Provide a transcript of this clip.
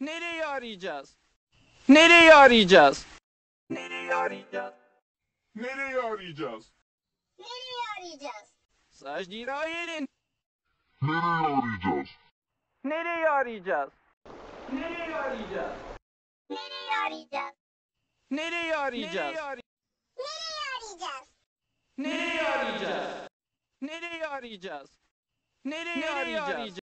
Nereyi arayacağız? Nereyi arayacağız? Nereyi arayacağız? Nereyi arayacağız? Nereye arayacağız? Sacdira yerin. Nereyi arayacağız? Nereyi arayacağız? Nereyi arayacağız? Nereye arayacağız? Nereyi arayacağız? Nereye arayacağız? Nereyi arayacağız? Nereyi arayacağız? Nereyi arayacağız?